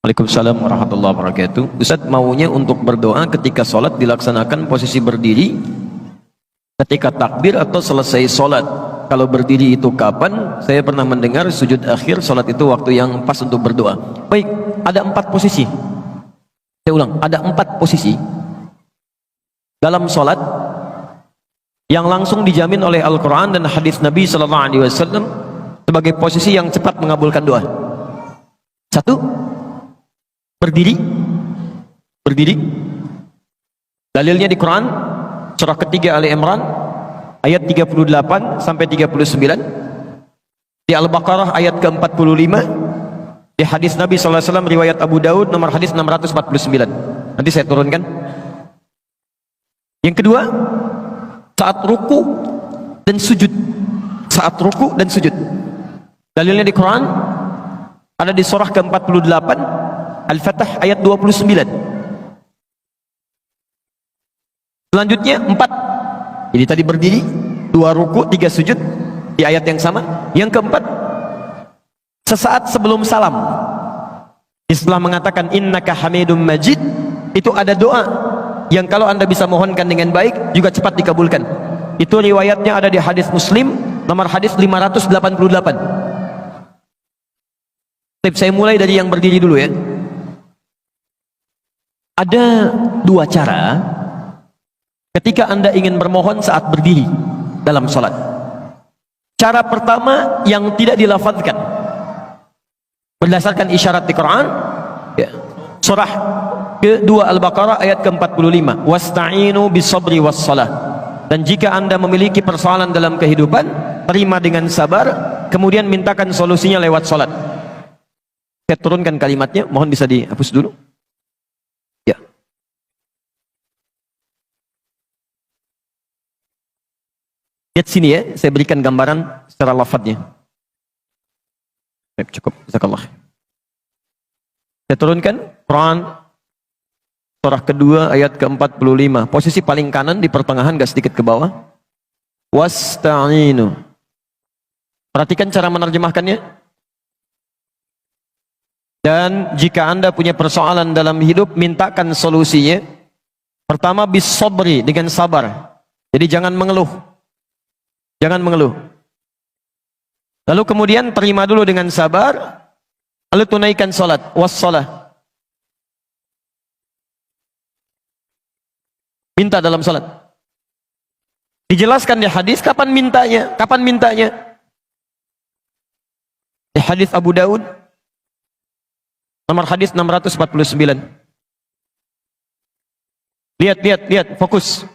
Waalaikumsalam warahmatullahi wabarakatuh. Ustaz, maunya untuk berdoa ketika sholat dilaksanakan posisi berdiri ketika takbir atau selesai sholat. Kalau berdiri itu kapan? Saya pernah mendengar sujud akhir sholat itu waktu yang pas untuk berdoa. Baik, ada 4 posisi. Saya ulang, ada 4 posisi dalam sholat yang langsung dijamin oleh Al-Quran dan hadis Nabi SAW sebagai posisi yang cepat mengabulkan doa. 1, berdiri. Dalilnya di Quran surah ketiga Ali Imran ayat 38 sampai 39, di Al-Baqarah ayat ke-45, di hadis Nabi SAW riwayat Abu Daud nomor hadis 649. Nanti saya turunkan. Yang kedua, saat ruku dan sujud. Dalilnya di Quran ada di surah ke-48 Al-Fatah ayat 29. Selanjutnya 4. Jadi tadi berdiri, 2 ruku, 3 sujud di ayat yang sama. Yang keempat, sesaat sebelum salam, setelah mengatakan innaka hamidum majid, itu ada doa yang kalau anda bisa mohonkan dengan baik juga cepat dikabulkan. Itu riwayatnya ada di hadis Muslim nomor hadis 588. Saya mulai dari yang berdiri dulu ya. Ada 2 cara ketika anda ingin bermohon saat berdiri dalam sholat. Cara pertama yang tidak dilafadzkan berdasarkan isyarat di Quran ya. Surah ke-2 Al-Baqarah ayat ke-45, wasta'inu bisabri wassalah. Dan jika anda memiliki persoalan dalam kehidupan, terima dengan sabar, kemudian mintakan solusinya lewat sholat. Saya turunkan kalimatnya, mohon bisa dihapus dulu ya. Lihat sini ya, saya berikan gambaran secara lafadznya. Baik, cukup, jazakallah. Saya turunkan Quran surah kedua ayat ke-45, posisi paling kanan di pertengahan, gak sedikit ke bawah. Wasta'inu. Perhatikan cara menerjemahkannya. Dan jika anda punya persoalan dalam hidup, mintakan solusinya. Pertama, bis sabri, dengan sabar. Jadi jangan mengeluh. Lalu kemudian terima dulu dengan sabar. Lalu tunaikan salat, wassalah. Minta dalam salat. Dijelaskan di hadis kapan mintanya. Di hadis Abu Daud nomor hadis 649. Lihat, fokus.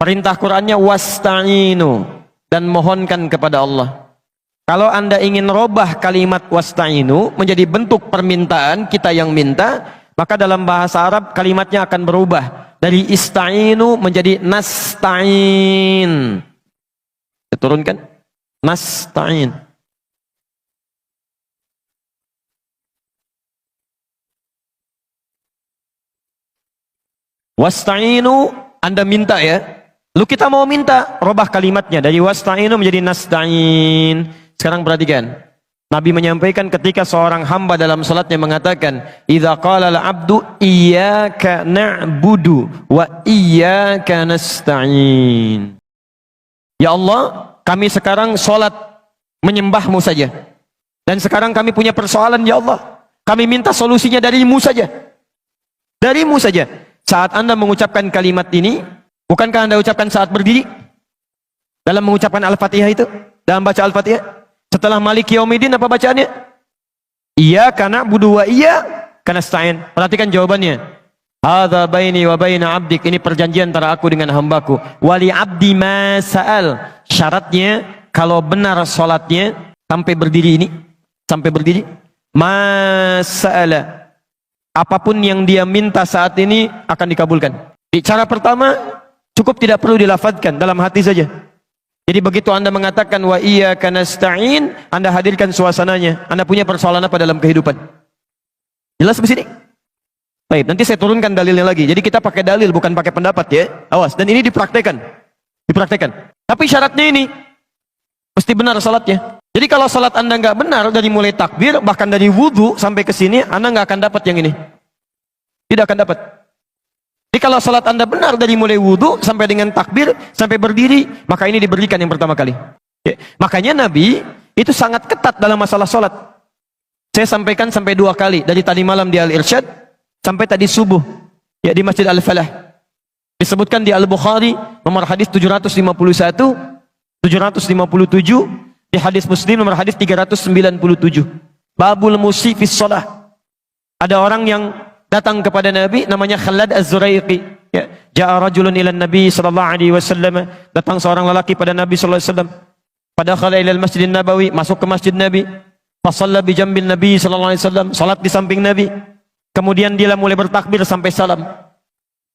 Perintah Qur'annya wasta'inu, dan mohonkan kepada Allah. Kalau anda ingin robah kalimat wasta'inu menjadi bentuk permintaan, kita yang minta, maka dalam bahasa Arab kalimatnya akan berubah dari ista'inu menjadi nasta'in. Saya turunkan, nasta'in. Wasta'inu, anda minta ya. Lalu kita mau minta, robah kalimatnya dari wasta'inu menjadi nasta'in. Sekarang perhatikan. Nabi menyampaikan ketika seorang hamba dalam salatnya mengatakan, "Idza qala al-'abdu iyyaka na'budu wa iyyaka nasta'in." Ya Allah, kami sekarang salat menyembah-Mu saja. Dan sekarang kami punya persoalan ya Allah. Kami minta solusinya dari-Mu saja. Dari-Mu saja. Saat anda mengucapkan kalimat ini, bukankah anda ucapkan saat berdiri? Dalam mengucapkan Al-Fatihah itu, dalam baca Al-Fatihah. Setelah Maliki Yaumiddin apa bacaannya? Iyyaka na'budu wa iyyaka nasta'in. Perhatikan jawabannya. Hadza baini wa baina 'abdik. Ini perjanjian antara aku dengan hambaku. Wali 'abdi ma sa'al. Syaratnya kalau benar salatnya sampai berdiri ini, ma sa'ala. Apapun yang dia minta saat ini akan dikabulkan. Di cara pertama cukup tidak perlu dilafadzkan, dalam hati saja. Jadi begitu anda mengatakan wa iyyaka nasta'in, anda hadirkan suasananya. Anda punya persoalan apa dalam kehidupan? Jelas di sini? Baik, nanti saya turunkan dalilnya lagi. Jadi kita pakai dalil bukan pakai pendapat ya. Awas, dan ini dipraktekan. Tapi syaratnya ini mesti benar salatnya. Jadi kalau salat Anda nggak benar dari mulai takbir, bahkan dari wudhu sampai ke sini, Anda nggak akan dapat yang ini. Tidak akan dapat. Jadi kalau salat Anda benar dari mulai wudhu sampai dengan takbir, sampai berdiri, maka ini diberikan yang pertama kali. Ya. Makanya Nabi itu sangat ketat dalam masalah salat. Saya sampaikan sampai 2 kali, dari tadi malam di Al-Irsyad, sampai tadi subuh, ya di Masjid Al-Falah. Disebutkan di Al-Bukhari, nomor hadis 751, 757, di hadis Muslim nomor hadis 397. Babul musi fis shalah. Ada orang yang datang kepada Nabi namanya Khalad Az-Zuraiqi. Ya, ja'a rajulun ila Nabi sallallahu alaihi wasallam. Datang seorang lelaki pada Nabi sallallahu alaihi wasallam. Pada khala ila Masjid Nabawi, masuk ke Masjid Nabi. Fa shalla bi jambin Nabi sallallahu alaihi wasallam, salat di samping Nabi. Kemudian dia mulai bertakbir sampai salam.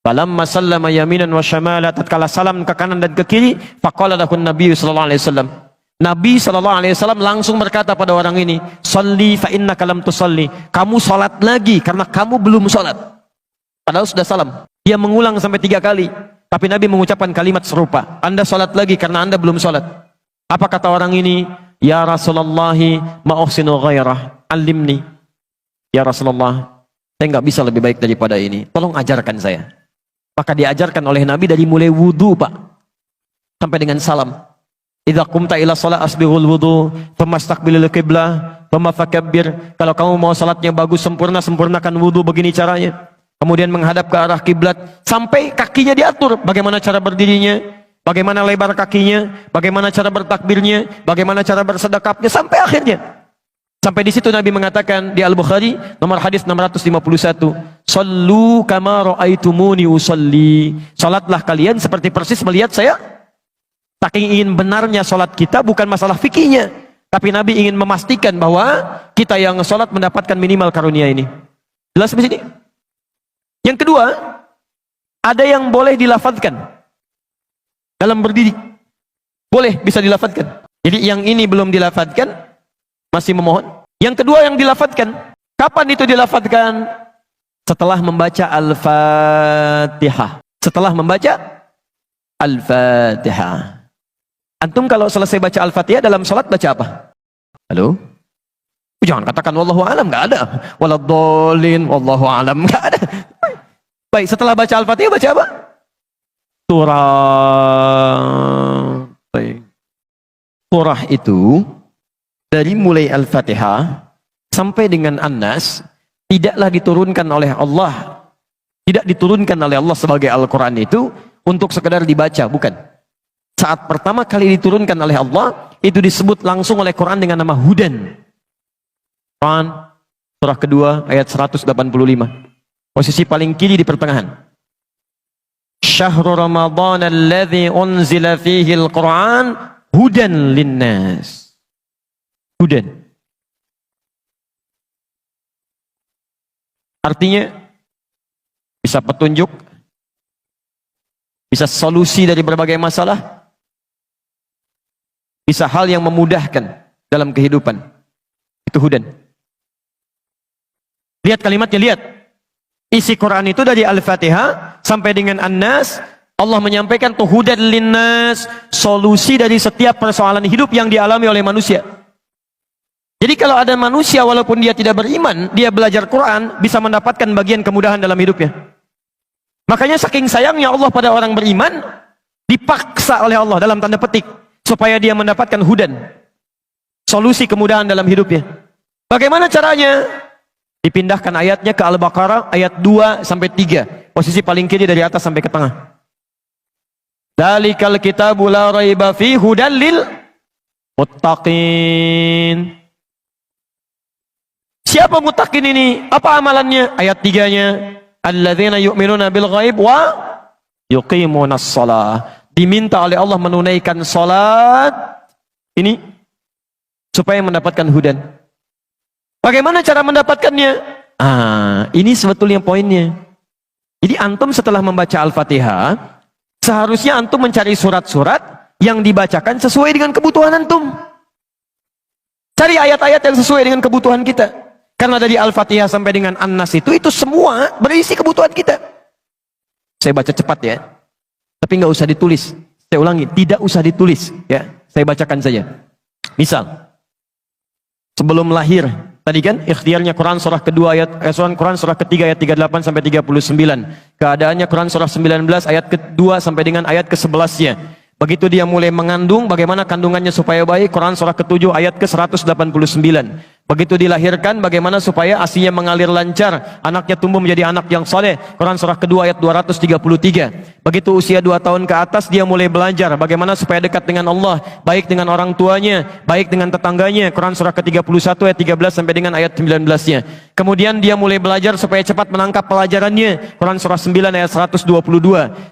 Falamma sallama yaminan wa shamala, tatkala salam ke kanan dan ke kiri, faqala lahu Nabi sallallahu alaihi wasallam. Nabi SAW langsung berkata pada orang ini, "Shalli fa innaka lam tusalli." Kamu salat lagi karena kamu belum salat. Padahal sudah salam. Dia mengulang sampai 3 kali. Tapi Nabi mengucapkan kalimat serupa. Anda salat lagi karena Anda belum salat. Apa kata orang ini? Ya Rasulullah, ma uhsinu ghairah, alimni. Ya Rasulullah, saya nggak bisa lebih baik daripada ini. Tolong ajarkan saya. Maka diajarkan oleh Nabi dari mulai wudu, Pak, sampai dengan salam. Idza qumta ila shalah asbighul wudu, famastaqbilil qiblah, famafakabbir. Kalau kamu mau salatnya bagus sempurna, sempurnakan wudu begini caranya. Kemudian menghadap ke arah kiblat sampai kakinya diatur, bagaimana cara berdirinya, bagaimana lebar kakinya, bagaimana cara bertakbirnya, bagaimana cara bersedekapnya sampai akhirnya. Sampai di situ Nabi mengatakan di Al-Bukhari nomor hadis 651, "Shallu kama ra'aitumuni usalli." Salatlah kalian seperti persis melihat saya. Saking ingin benarnya salat kita bukan masalah fikihnya, tapi Nabi ingin memastikan bahwa kita yang salat mendapatkan minimal karunia ini. Jelas di sini? Yang kedua, ada yang boleh dilafadzkan dalam berdiri. Boleh, bisa dilafadzkan. Jadi yang ini belum dilafadzkan, masih memohon. Yang kedua yang dilafadzkan. Kapan itu dilafadzkan? Setelah membaca Al-Fatihah. Setelah membaca Al-Fatihah. Antum kalau selesai baca Al-Fatihah dalam salat baca apa? Halo? Jangan katakan wallahu alam, enggak ada. Waladhdallin, wallahu alam, enggak ada. Baik, setelah baca Al-Fatihah baca apa? Surah. Surah itu dari mulai Al-Fatihah sampai dengan An-Nas tidaklah diturunkan oleh Allah. Tidak diturunkan oleh Allah sebagai Al-Qur'an itu untuk sekedar dibaca, bukan. Saat pertama kali diturunkan oleh Allah, itu disebut langsung oleh Quran dengan nama Hudan. Quran, surah kedua, ayat 185. Posisi paling kiri di pertengahan. Syahrul Ramadan alladzi unzila fihi al-Quran hudan linnas. Hudan. Artinya, bisa petunjuk, bisa solusi dari berbagai masalah, bisa hal yang memudahkan dalam kehidupan. Itu hudan. Lihat kalimatnya, lihat. Isi Quran itu dari Al-Fatihah sampai dengan An-Nas, Allah menyampaikan tuh hudan linnas, solusi dari setiap persoalan hidup yang dialami oleh manusia. Jadi kalau ada manusia walaupun dia tidak beriman, dia belajar Quran, bisa mendapatkan bagian kemudahan dalam hidupnya. Makanya saking sayangnya Allah pada orang beriman, dipaksa oleh Allah dalam tanda petik supaya dia mendapatkan hudan, solusi kemudahan dalam hidupnya. Bagaimana caranya? Dipindahkan ayatnya ke Al-Baqarah ayat 2 sampai 3, posisi paling kiri dari atas sampai ke tengah. Dzalikal kitabu la raiba fihi hudan lil muttaqin. Siapa muttaqin ini? Apa amalannya? Ayat 3-nya, alladzina yu'minuna bil ghaib wa yuqimunas shalah. Diminta oleh Allah menunaikan salat ini supaya mendapatkan hudan. Bagaimana cara mendapatkannya? Ini sebetulnya poinnya. Jadi antum setelah membaca Al-Fatihah, seharusnya antum mencari surat-surat yang dibacakan sesuai dengan kebutuhan antum. Cari ayat-ayat yang sesuai dengan kebutuhan kita. Karena dari Al-Fatihah sampai dengan An-Nas itu semua berisi kebutuhan kita. Saya baca cepat ya. Tapi nggak usah ditulis. Saya ulangi, tidak usah ditulis. Ya, saya bacakan saja. Misal, sebelum lahir. Tadi kan ikhtiarnya Quran surah kedua Quran surah ketiga ayat 38 sampai 39. Keadaannya Quran surah 19 ayat kedua sampai dengan ayat ke-11-nya. Begitu dia mulai mengandung, bagaimana kandungannya supaya baik, Quran surah ke-7 ayat ke-189. Begitu dilahirkan, bagaimana supaya ASInya mengalir lancar, anaknya tumbuh menjadi anak yang saleh, Quran surah kedua ayat 233. Begitu usia 2 tahun ke atas, dia mulai belajar bagaimana supaya dekat dengan Allah, baik dengan orang tuanya, baik dengan tetangganya, Quran surah ke-31 ayat 13 sampai dengan ayat 19-nya. Kemudian dia mulai belajar supaya cepat menangkap pelajarannya, Quran surah 9 ayat 122.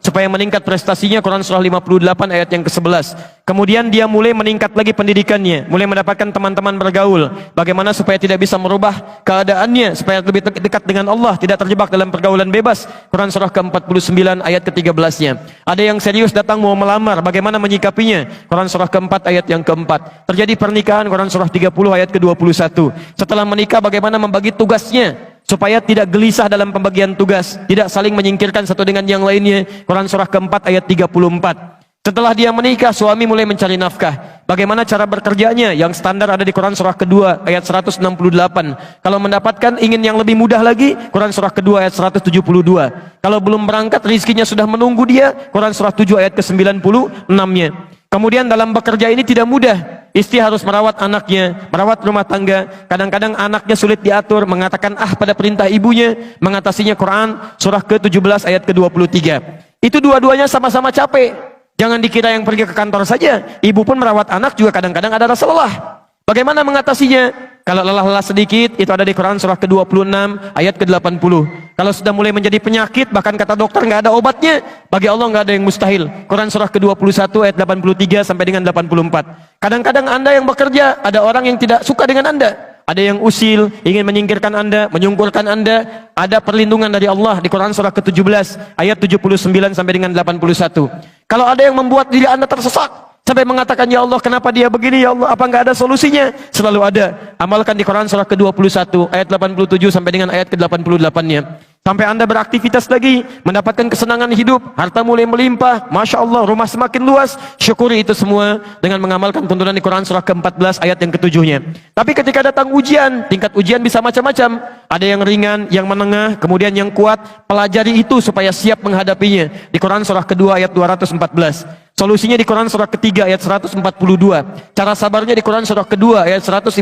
Supaya meningkat prestasinya, Quran surah 58 ayat yang ke-11. Kemudian dia mulai meningkat lagi pendidikannya, mulai mendapatkan teman-teman bergaul. Bagaimana supaya tidak bisa merubah keadaannya, supaya lebih dekat dengan Allah, tidak terjebak dalam pergaulan bebas. Quran surah ke-49 ayat ke-13-nya. Ada yang serius datang mau melamar, bagaimana menyikapinya? Quran surah ke-4 ayat yang ke-4. Terjadi pernikahan, Quran surah 30 ayat ke-21. Setelah menikah, bagaimana membagi tugasnya supaya tidak gelisah dalam pembagian tugas, tidak saling menyingkirkan satu dengan yang lainnya. Quran surah ke-4 ayat 34. Setelah dia menikah, suami mulai mencari nafkah. Bagaimana cara bekerjanya? Yang standar ada di Quran surah kedua ayat 168. Kalau mendapatkan ingin yang lebih mudah lagi, Quran surah kedua ayat 172. Kalau belum berangkat, rizkinya sudah menunggu dia, Quran surah 7 ayat ke-96-nya. Kemudian dalam bekerja ini tidak mudah. Istri harus merawat anaknya, merawat rumah tangga. Kadang-kadang anaknya sulit diatur, mengatakan pada perintah ibunya, mengatasinya. Quran surah ke-17 ayat ke-23. Itu dua-duanya sama-sama capek. Jangan dikira yang pergi ke kantor saja, ibu pun merawat anak juga kadang-kadang ada rasa lelah. Bagaimana mengatasinya? Kalau lelah-lelah sedikit, itu ada di Quran surah ke-26 ayat ke-80. Kalau sudah mulai menjadi penyakit, bahkan kata dokter nggak ada obatnya, bagi Allah nggak ada yang mustahil. Quran surah ke-21 ayat 83 sampai dengan 84. Kadang-kadang Anda yang bekerja, ada orang yang tidak suka dengan Anda. Ada yang usil, ingin menyingkirkan Anda, menyungkurkan Anda. Ada perlindungan dari Allah di Quran surah ke-17 ayat 79 sampai dengan 81. Kalau ada yang membuat diri Anda tersesat sampai mengatakan, ya Allah kenapa dia begini, ya Allah apa enggak ada solusinya? Selalu ada. Amalkan di Quran surah ke-21 ayat 87 sampai dengan ayat ke-88-nya. Sampai Anda beraktivitas lagi, mendapatkan kesenangan hidup, harta mulai melimpah, Masya Allah, rumah semakin luas, syukuri itu semua dengan mengamalkan tuntunan di Quran surah ke-14 ayat yang ke-7-nya. Tapi ketika datang ujian, tingkat ujian bisa macam-macam. Ada yang ringan, yang menengah, kemudian yang kuat. Pelajari itu supaya siap menghadapinya. Di Quran surah kedua ayat 214. Solusinya di Quran surah ketiga ayat 142. Cara sabarnya di Quran surah kedua ayat 155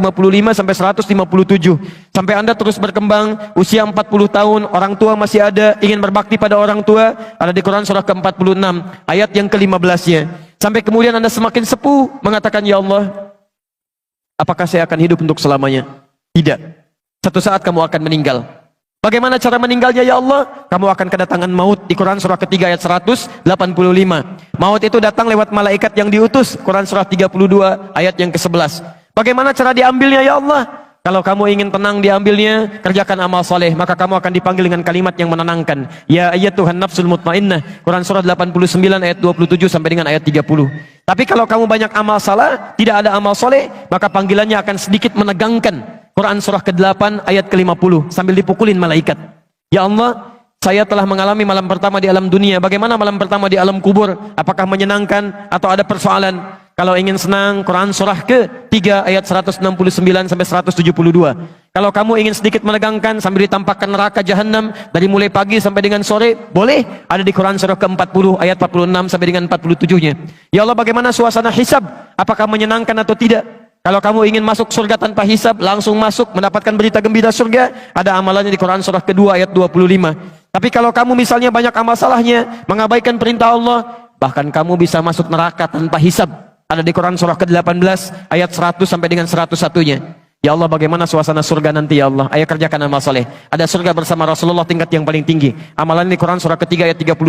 sampai 157. Sampai Anda terus berkembang, usia 40 tahun, orang tua masih ada, ingin berbakti pada orang tua, ada di Quran surah ke-46 ayat yang ke-15-nya. Sampai kemudian Anda semakin sepuh mengatakan, ya Allah, apakah saya akan hidup untuk selamanya? Tidak. Satu saat kamu akan meninggal. Bagaimana cara meninggalnya, ya Allah? Kamu akan kedatangan maut di Quran surah ketiga ayat 185. Maut itu datang lewat malaikat yang diutus. Quran surah 32 ayat yang ke-11. Bagaimana cara diambilnya, ya Allah? Kalau kamu ingin tenang diambilnya, kerjakan amal soleh, maka kamu akan dipanggil dengan kalimat yang menenangkan. Ya ayyatuhan nafsul mutmainnah. Quran surah 89 ayat 27 sampai dengan ayat 30. Tapi kalau kamu banyak amal salah, tidak ada amal soleh, maka panggilannya akan sedikit menegangkan. Quran surah ke-8 ayat ke-50 sambil dipukulin malaikat. Ya Allah, saya telah mengalami malam pertama di alam dunia. Bagaimana malam pertama di alam kubur? Apakah menyenangkan atau ada persoalan? Kalau ingin senang, Quran surah ke-3 ayat 169 sampai 172. Kalau kamu ingin sedikit menegangkan sambil ditampakkan neraka jahanam dari mulai pagi sampai dengan sore, boleh. Ada di Quran surah ke-40 ayat 46 sampai dengan 47-nya. Ya Allah, bagaimana suasana hisab? Apakah menyenangkan atau tidak? Kalau kamu ingin masuk surga tanpa hisab, langsung masuk mendapatkan berita gembira surga, ada amalannya di Quran surah kedua ayat 25. Tapi kalau kamu misalnya banyak amal salahnya, mengabaikan perintah Allah, bahkan kamu bisa masuk neraka tanpa hisab. Ada di Quran surah ke-18 ayat 100 sampai dengan 101-nya. Ya Allah, bagaimana suasana surga nanti, ya Allah? Ayo kerjakan amal saleh. Ada surga bersama Rasulullah tingkat yang paling tinggi. Amalan di Quran surah ketiga ayat 31,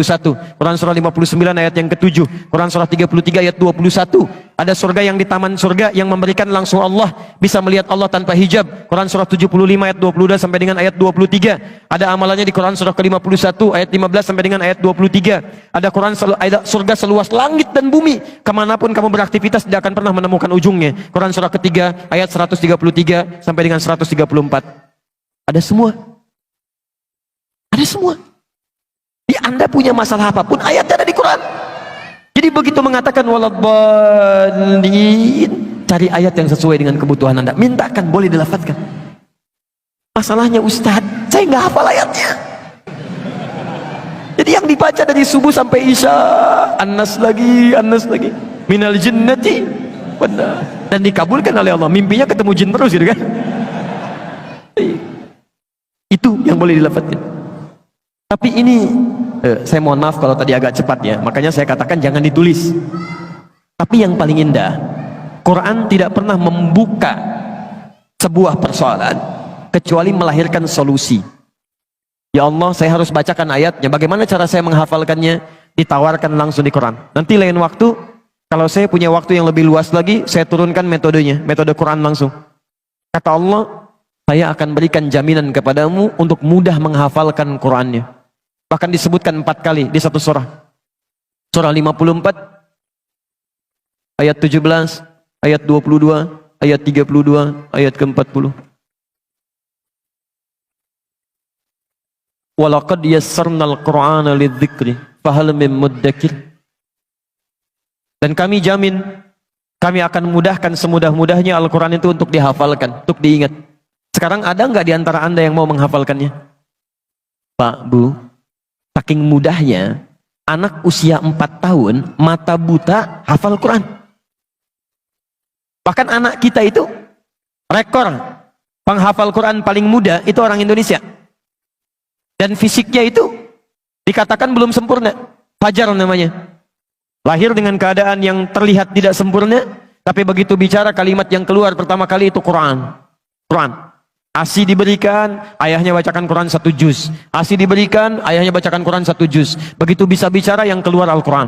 Quran surah 59 ayat yang ke-7, Quran surah 33 ayat 21. Ada surga yang di taman surga yang memberikan langsung Allah, bisa melihat Allah tanpa hijab. Quran surah 75 ayat 22 sampai dengan ayat 23. Ada amalannya di Quran surah ke-51 ayat 15 sampai dengan ayat 23. Ada ada surga seluas langit dan bumi. Kemanapun kamu beraktivitas tidak akan pernah menemukan ujungnya. Quran surah ketiga ayat 133 sampai dengan 134. Ada semua. Ada semua. Di Anda punya masalah apapun, ayatnya ada di Quran. Jadi begitu mengatakan waladhdallin, cari ayat yang sesuai dengan kebutuhan Anda. Mintakan, boleh dilafadzkan. Masalahnya Ustadz, saya nggak hafal ayatnya. Jadi yang dibaca dari subuh sampai isya, An-Nas lagi, minal jinnati, benar. Dan dikabulkan oleh Allah. Mimpinya ketemu jin terus gitu kan. Itu yang boleh dilafadzkan. Tapi ini, saya mohon maaf kalau tadi agak cepat ya. Makanya saya katakan jangan ditulis. Tapi yang paling indah, Quran tidak pernah membuka sebuah persoalan kecuali melahirkan solusi. Ya Allah, saya harus bacakan ayatnya. Bagaimana cara saya menghafalkannya? Ditawarkan langsung di Quran. Nanti lain waktu, kalau saya punya waktu yang lebih luas lagi, saya turunkan metodenya, metode Quran langsung. Kata Allah, saya akan berikan jaminan kepadamu untuk mudah menghafalkan Qurannya. Bahkan disebutkan 4 kali di satu surah. Surah 54, ayat 17, ayat 22, ayat 32, ayat ke-40. Walaqad yassarnal Qur'ana lidzikri fahal min muddakir. Dan kami jamin, kami akan mudahkan semudah-mudahnya Al-Quran itu untuk dihafalkan, untuk diingat. Sekarang ada nggak di antara Anda yang mau menghafalkannya? Pak, Bu, saking mudahnya, anak usia 4 tahun, mata buta, hafal Quran. Bahkan anak kita itu, rekor penghafal Quran paling muda, itu orang Indonesia. Dan fisiknya itu, dikatakan belum sempurna. Fajar namanya. Lahir dengan keadaan yang terlihat tidak sempurna, tapi begitu bicara kalimat yang keluar pertama kali itu Quran. Quran. ASI diberikan, ayahnya bacakan Quran 1 juz. ASI diberikan, ayahnya bacakan Quran 1 juz. Begitu bisa bicara yang keluar Al-Quran.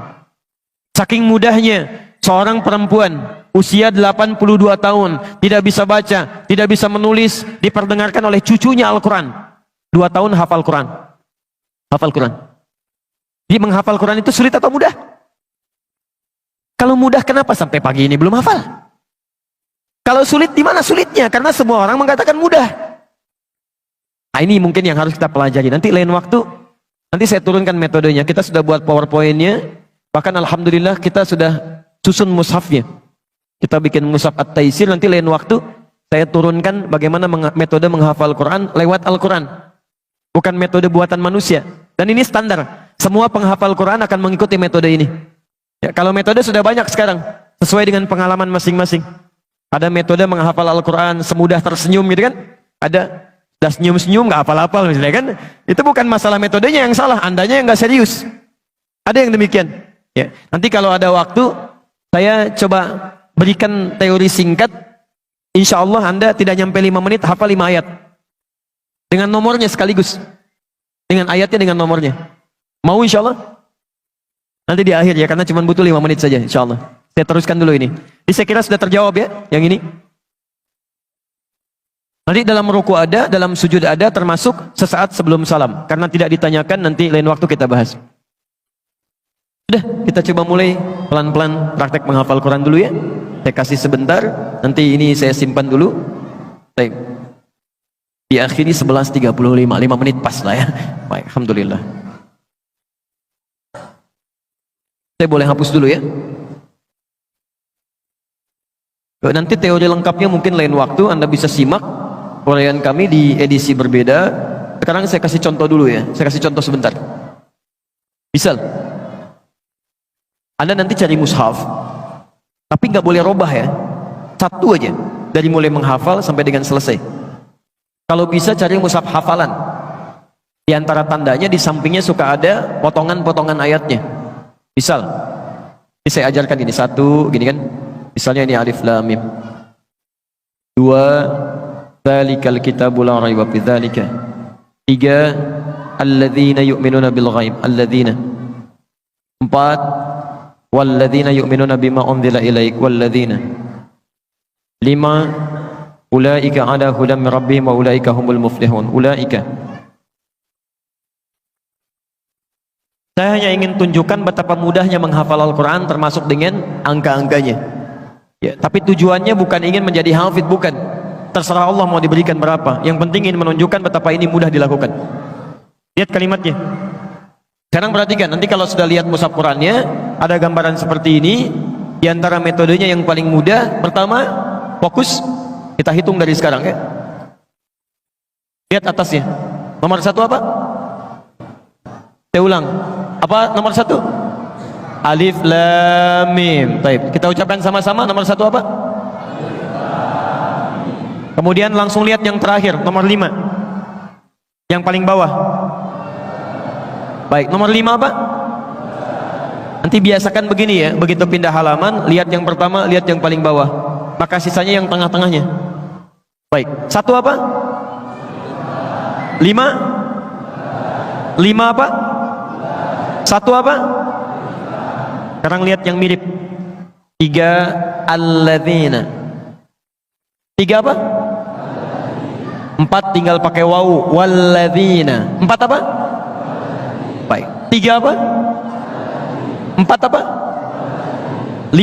Saking mudahnya, seorang perempuan usia 82 tahun, tidak bisa baca, tidak bisa menulis, diperdengarkan oleh cucunya Al-Quran. 2 tahun hafal Quran. Hafal Quran. Jadi menghafal Quran itu sulit atau mudah? Kalau mudah, kenapa sampai pagi ini belum hafal? Kalau sulit, di mana sulitnya? Karena semua orang mengatakan mudah. Nah, ini mungkin yang harus kita pelajari. Nanti lain waktu, nanti saya turunkan metodenya. Kita sudah buat PowerPoint-nya. Bahkan Alhamdulillah kita sudah susun mushafnya. Kita bikin mushaf At-Taisir. Nanti lain waktu, saya turunkan bagaimana metode menghafal Quran lewat Al-Quran. Bukan metode buatan manusia. Dan ini standar. Semua penghafal Quran akan mengikuti metode ini. Ya, kalau metode sudah banyak sekarang, sesuai dengan pengalaman masing-masing. Ada metode menghafal Al-Quran semudah tersenyum gitu kan? Ada, sudah senyum-senyum nggak hafal-hafal misalnya kan? Itu bukan masalah metodenya yang salah, andanya yang nggak serius. Ada yang demikian. Ya, nanti kalau ada waktu, saya coba berikan teori singkat. Insya Allah Anda tidak nyampe 5 menit hafal 5 ayat. Dengan nomornya sekaligus. Dengan ayatnya, dengan nomornya. Mau insya Allah? Nanti di akhir ya, karena cuma butuh 5 menit saja insya Allah. Saya teruskan dulu ini. Jadi saya kira sudah terjawab ya, yang ini. Nanti dalam ruku ada, dalam sujud ada, termasuk sesaat sebelum salam. Karena tidak ditanyakan, nanti lain waktu kita bahas. Sudah, kita coba mulai pelan-pelan praktek menghafal Quran dulu ya. Saya kasih sebentar, nanti ini saya simpan dulu. Baik. Diakhiri 11.35, 5 menit pas lah ya. Baik, Alhamdulillah. Saya boleh hapus dulu ya. Nanti teori lengkapnya mungkin lain waktu Anda bisa simak uraian kami di edisi berbeda. Sekarang saya kasih contoh dulu ya. Saya kasih contoh sebentar. Misal, Anda nanti cari mushaf, tapi nggak boleh robah ya. Satu aja, dari mulai menghafal sampai dengan selesai. Kalau bisa cari mushaf hafalan. Di antara tandanya di sampingnya suka ada potongan-potongan ayatnya. Misal, ini saya ajarkan ini satu, gini kan? Misalnya ini alif lam mim. 2, dzalikal kitabu la raiba fi dzalika. 3, alladzina yu'minuna bil ghaib, alladzina. 4, walladzina yu'minuna bima unzila ilaik, walladzina. 5, ulaika ala hudam min rabbihim wa ulaika humul muflihun. Ulaika. Saya hanya ingin tunjukkan betapa mudahnya menghafal Al-Quran termasuk dengan angka-angkanya. Ya, tapi tujuannya bukan ingin menjadi hafid, bukan. Terserah Allah mau diberikan berapa. Yang penting ingin menunjukkan betapa ini mudah dilakukan. Lihat kalimatnya. Sekarang perhatikan, nanti kalau sudah lihat mushaf Qurannya, ada gambaran seperti ini. Di antara metodenya yang paling mudah, pertama, fokus, kita hitung dari sekarang ya. Lihat atasnya. Nomor 1 apa? Saya ulang. Apa nomor 1? Alif Lam Mim. Baik, kita ucapkan sama-sama. Nomor 1 apa? Kemudian langsung lihat yang terakhir, nomor 5. Yang paling bawah. Baik, nomor 5 apa? Nanti biasakan begini ya, begitu pindah halaman, lihat yang pertama, lihat yang paling bawah. Maka sisanya yang tengah-tengahnya. Baik, 1 apa? 5? 5 apa? 1 apa? Sekarang lihat yang mirip. 3 alladzina. 3 apa? 4 tinggal pakai wawu, walladzina. 4 apa? Baik. 3 apa? 4 apa? 5?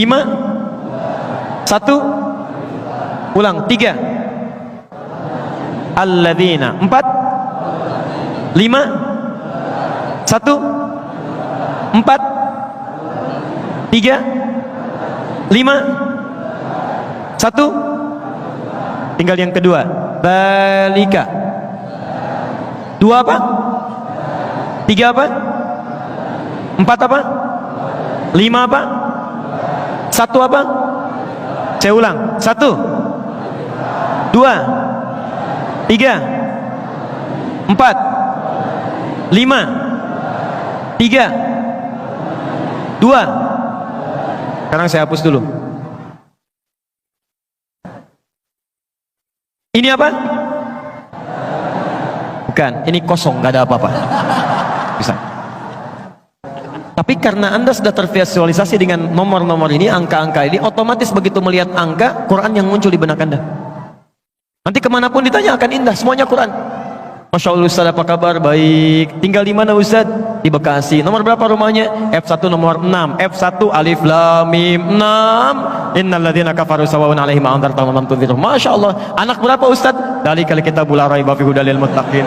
1? Ulang. 3 alladzina. 4? 5? 1? 4? 3? 5? 1? Tinggal yang kedua. Balika. 2 apa? 3 apa? 4 apa? 5 apa? 1 apa? Saya ulang. 1 2 3 4 5 3 2. Sekarang saya hapus dulu. Ini apa? Bukan, ini kosong, nggak ada apa-apa. Bisa. Tapi karena Anda sudah tervisualisasi dengan nomor-nomor ini, angka-angka ini, otomatis begitu melihat angka, Quran yang muncul di benak Anda. Nanti kemanapun ditanya akan indah, semuanya Quran. Masya Allah Ustaz, apa kabar? Baik. Tinggal di mana Ustaz? Di Bekasi. Nomor berapa rumahnya? F1 nomor 6. F1 alif lam mim 6. Innalladzina kafaru sawa'un 'alaihim a'anzartahum am lam tunzirhum. Masya Allah. Anak berapa Ustaz? Dzalikal kitabul la raiba fihi hudal lil muttaqin.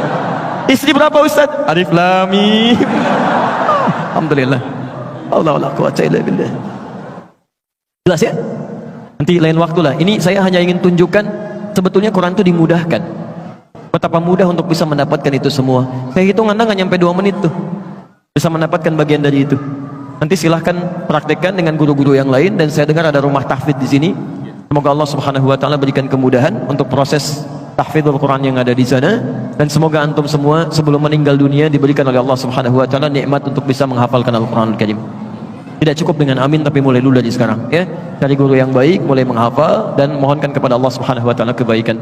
Istri berapa Ustaz? Alif lam mim. Alhamdulillah. Allah la quwwata illa billah. Jelas ya? Nanti lain waktu lah. Ini saya hanya ingin tunjukkan sebetulnya Quran itu dimudahkan. Betapa mudah untuk bisa mendapatkan itu semua. Saya hitung Anda nggak nyampe 2 menit tuh bisa mendapatkan bagian dari itu. Nanti silahkan praktekkan dengan guru-guru yang lain. Dan saya dengar ada rumah tahfidz di sini. Semoga Allah Subhanahu Wa Taala berikan kemudahan untuk proses tahfidzul Quran yang ada di sana. Dan semoga antum semua sebelum meninggal dunia diberikan oleh Allah Subhanahu Wa Taala nikmat untuk bisa menghafalkan Al-Quran Al-Karim. Tidak cukup dengan amin, tapi mulai dulu dari sekarang ya. Cari guru yang baik, mulai menghafal dan mohonkan kepada Allah Subhanahu Wa Taala kebaikan.